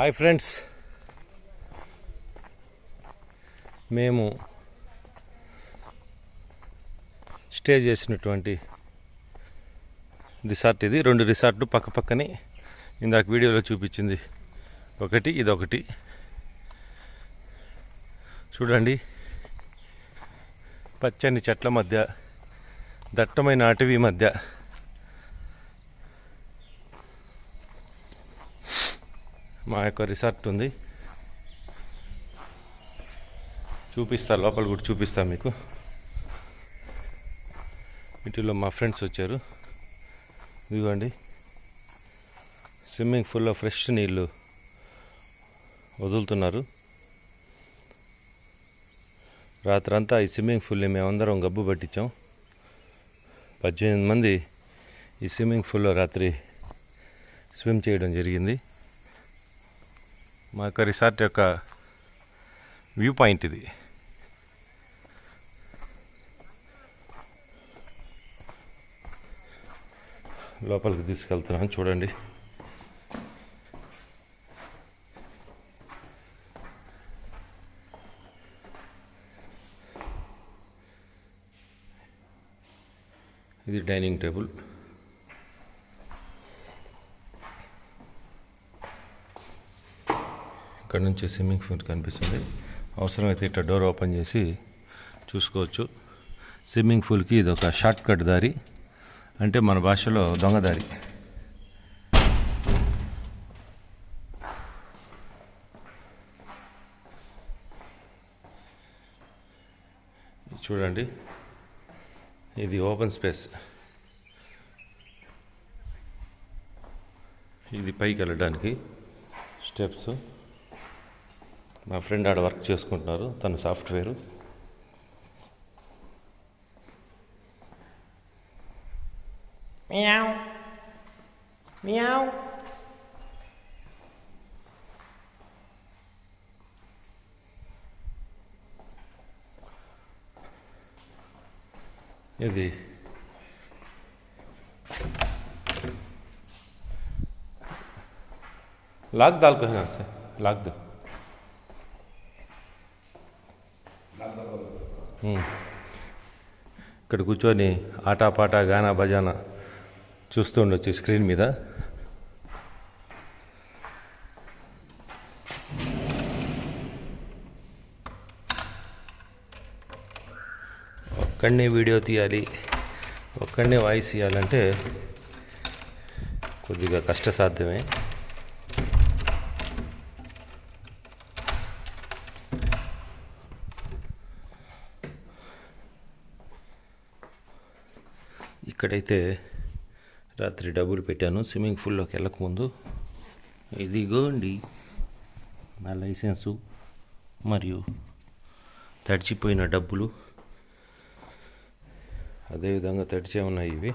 Hi friends, మేము stay చేసినటువంటి resort ఇది. 2 రిసార్ట్లు పక్క పక్కనే ఇందాక వీడియోలో చూపించింది ఒకటి, ఇదొకటి. చూడండి, పచ్చని చెట్ల మధ్య, దట్టమైన అటవీ మధ్య మా యొక్క రిసార్ట్ ఉంది. చూపిస్తా, లోపల కూడా చూపిస్తా మీకు. వీటిలో మా ఫ్రెండ్స్ వచ్చారు. ఇదిగోండి, స్విమ్మింగ్ పూల్లో ఫ్రెష్ నీళ్ళు వదులుతున్నారు. రాత్రంతా ఈ స్విమ్మింగ్ పూల్ని మేమందరం గబ్బు పట్టించాం. 18 మంది ఈ స్విమ్మింగ్ పూల్లో రాత్రి స్విమ్ చేయడం జరిగింది. మా యొక్క రిసార్ట్ యొక్క వ్యూ పాయింట్ ఇది. లోపలికి తీసుకెళ్తున్నాను, చూడండి. ఇది డైనింగ్ టేబుల్. ఇక్కడ నుంచి స్విమ్మింగ్ పూల్ కనిపిస్తుంది. అవసరమైతే ఇట్లా డోర్ ఓపెన్ చేసి చూసుకోవచ్చు. స్విమ్మింగ్ పూల్కి ఇది ఒక షార్ట్ కట్ దారి, అంటే మన భాషలో దొంగదారి. చూడండి, ఇది ఓపెన్ స్పేస్. ఇది పైకి వెళ్ళడానికి స్టెప్స్. మా ఫ్రెండ్ ఆడ వర్క్ చేసుకుంటున్నారు, తను సాఫ్ట్వేరు. Meow meow. ఇది लाग दाल को है ना से लाग दो. ఇక్కడ కూర్చొని ఆటాపాట గానా బజానా చూస్తూ ఉండొచ్చు స్క్రీన్ మీద. ఒక్కడనే వీడియో తీయాలి, ఒక్కడనే వాయిస్ ఇవ్వాలంటే కొద్దిగా కష్టసాధ్యమే. ఇక్కడైతే రాత్రి డబ్బులు పెట్టాను స్విమ్మింగ్ పూల్లోకి వెళ్ళకముందు. ఇదిగోండి నా లైసెన్సు మరియు తడిచిపోయిన డబ్బులు. అదేవిధంగా తడిచే ఉన్నాయి ఇవి.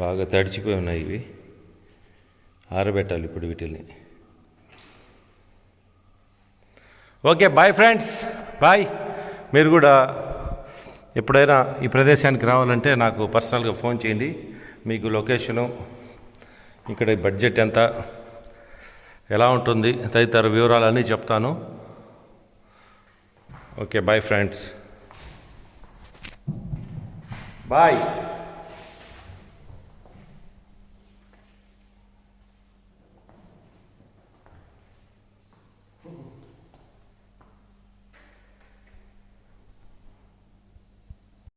బాగా తడిచిపోయి ఉన్నాయి ఇవి. ఆరబెట్టాలి ఇప్పుడు వీటిని. Okay, bye friends, bye. మీరు కూడా ఎప్పుడైనా ఈ ప్రదేశానికి రావాలంటే నాకు పర్సనల్గా ఫోన్ చేయండి. మీకు లొకేషను, ఇక్కడ బడ్జెట్ ఎంత, ఎలా ఉంటుంది, తదితర వివరాలన్నీ చెప్తాను. Okay, bye friends, bye.